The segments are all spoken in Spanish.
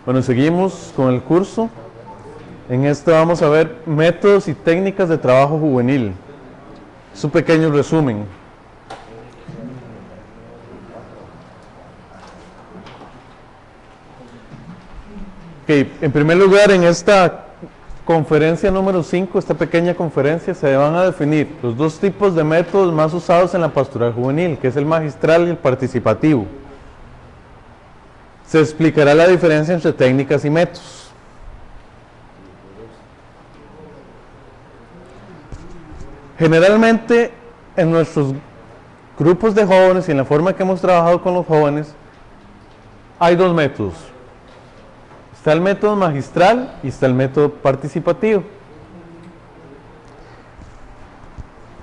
Bueno, seguimos con el curso. En este vamos a ver métodos y técnicas de trabajo juvenil. Es un pequeño resumen. Okay, en primer lugar, en esta conferencia número 5, esta pequeña conferencia, se van a definir los dos tipos de métodos más usados en la pastoral juvenil, que es el magistral y el participativo. Se explicará la diferencia entre técnicas y métodos. Generalmente, en nuestros grupos de jóvenes y en la forma que hemos trabajado con los jóvenes, hay dos métodos. Está el método magistral y está el método participativo.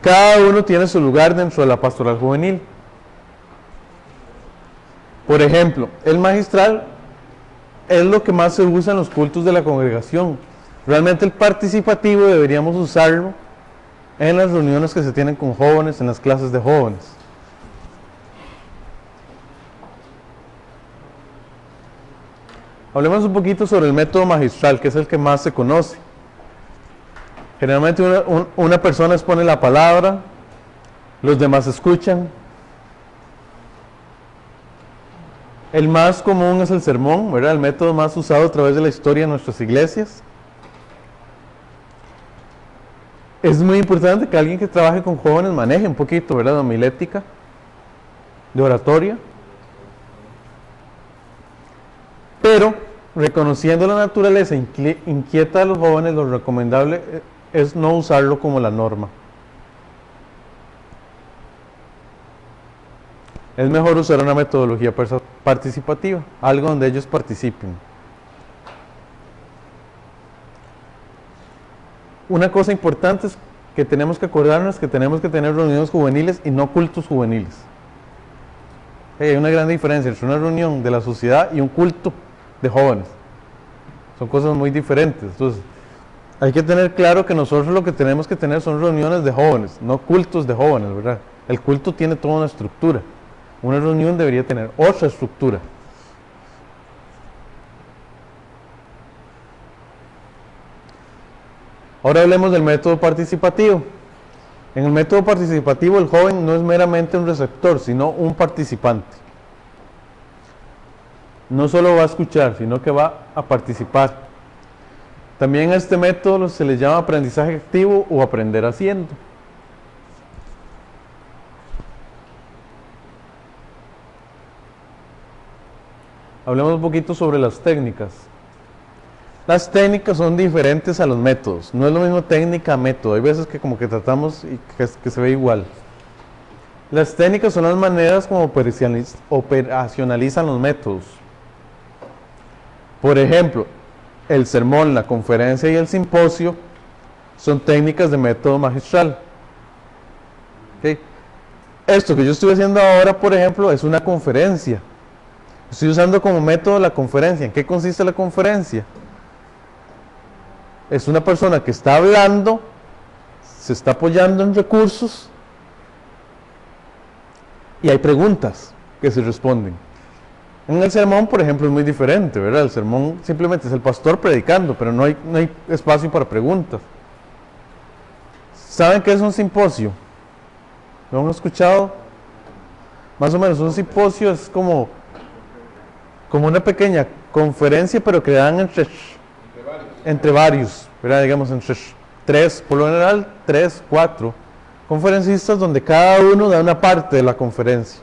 Cada uno tiene su lugar dentro de la pastoral juvenil. Por ejemplo, el magistral es lo que más se usa en los cultos de la congregación. Realmente el participativo deberíamos usarlo en las reuniones que se tienen con jóvenes, en las clases de jóvenes. Hablemos un poquito sobre el método magistral, que es el que más se conoce. Generalmente una persona expone la palabra, los demás escuchan. El más común es el sermón, ¿verdad? El método más usado a través de la historia en nuestras iglesias. Es muy importante que alguien que trabaje con jóvenes maneje un poquito, ¿verdad?, de homilética, de oratoria. Pero, reconociendo la naturaleza inquieta de los jóvenes, lo recomendable es no usarlo como la norma. Es mejor usar una metodología participativa, algo donde ellos participen. Una cosa importante es que tenemos que acordarnos que tenemos que tener reuniones juveniles y no cultos juveniles. Hay una gran diferencia entre una reunión de la sociedad y un culto de jóvenes. Son cosas muy diferentes. Entonces, hay que tener claro que nosotros lo que tenemos que tener son reuniones de jóvenes, no cultos de jóvenes, ¿verdad? El culto tiene toda una estructura. Una reunión debería tener otra estructura. Ahora hablemos del método participativo. En el método participativo el joven no es meramente un receptor, sino un participante. No solo va a escuchar, sino que va a participar. También a este método se le llama aprendizaje activo o aprender haciendo. Hablemos un poquito sobre las técnicas. Las técnicas son diferentes a los métodos. No es lo mismo técnica a método. Hay veces que como que tratamos y que se ve igual. Las técnicas son las maneras como operacionalizan los métodos. Por ejemplo, el sermón, la conferencia y el simposio son técnicas de método magistral. ¿Okay? Esto que yo estoy haciendo ahora, por ejemplo, es una conferencia. Estoy usando como método la conferencia. ¿En qué consiste la conferencia? Es una persona que está hablando, se está apoyando en recursos y hay preguntas que se responden. En el sermón, por ejemplo, es muy diferente, ¿verdad? El sermón simplemente es el pastor predicando, pero no hay espacio para preguntas. ¿Saben qué es un simposio? ¿Lo han escuchado? Más o menos, un simposio es como una pequeña conferencia, pero que dan entre varios, ¿verdad? Digamos entre 3, por lo general 3, 4 conferencistas, donde cada uno da una parte de la conferencia.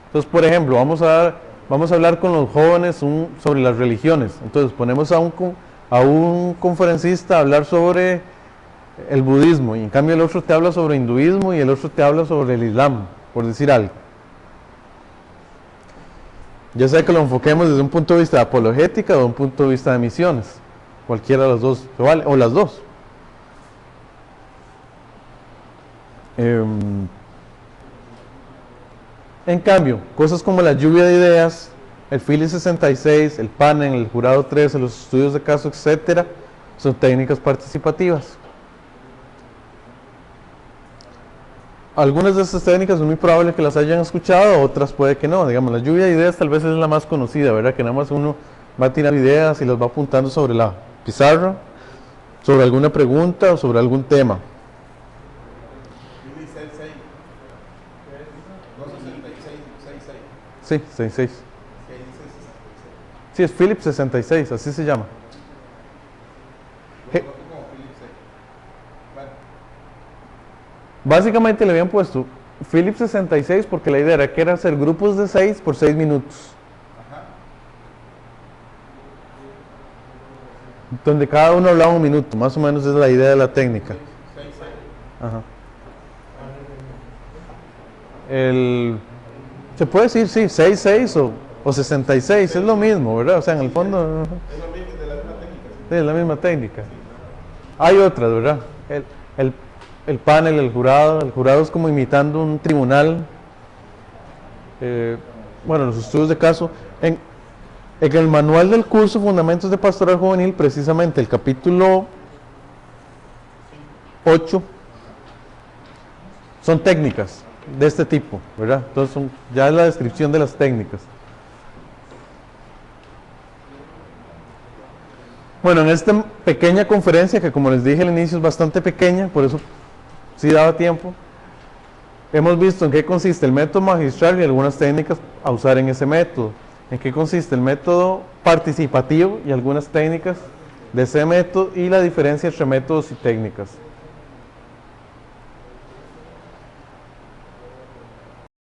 Entonces, por ejemplo, vamos a hablar con los jóvenes sobre las religiones. Entonces ponemos a un conferencista a hablar sobre el budismo, y en cambio el otro te habla sobre hinduismo y el otro te habla sobre el islam, por decir algo. Ya sea que lo enfoquemos desde un punto de vista de apologética o de un punto de vista de misiones. Cualquiera de las dos, ¿vale? O las dos. En cambio, cosas como la lluvia de ideas, el Philly 66, el panel, el jurado 13, los estudios de caso, etcétera, son técnicas participativas. Algunas de estas técnicas es muy probable que las hayan escuchado, otras puede que no. Digamos, la lluvia de ideas tal vez es la más conocida, ¿verdad? Que nada más uno va tirando ideas y las va apuntando sobre la pizarra, sobre alguna pregunta o sobre algún tema. Sí, 66. Sí, es Philips 66, así se llama. Básicamente le habían puesto Philips 66 porque la idea era que era hacer grupos de 6 por 6 minutos. Donde cada uno hablaba un minuto, más o menos es la idea de la técnica. Ajá. Se puede decir, sí, 6-6 o 66, es lo mismo, ¿verdad? O sea, en el fondo... Es lo mismo, de la misma técnica. Sí, es la misma técnica. Hay otras, ¿verdad? El panel, el jurado es como imitando un tribunal. Bueno, los estudios de caso. En el manual del curso Fundamentos de Pastoral Juvenil, precisamente el capítulo 8 son técnicas de este tipo, ¿verdad? Entonces ya es la descripción de las técnicas. Bueno, en esta pequeña conferencia, que como les dije al inicio es bastante pequeña, por eso sí daba tiempo, hemos visto en qué consiste el método magistral y algunas técnicas a usar en ese método. En qué consiste el método participativo y algunas técnicas de ese método y la diferencia entre métodos y técnicas.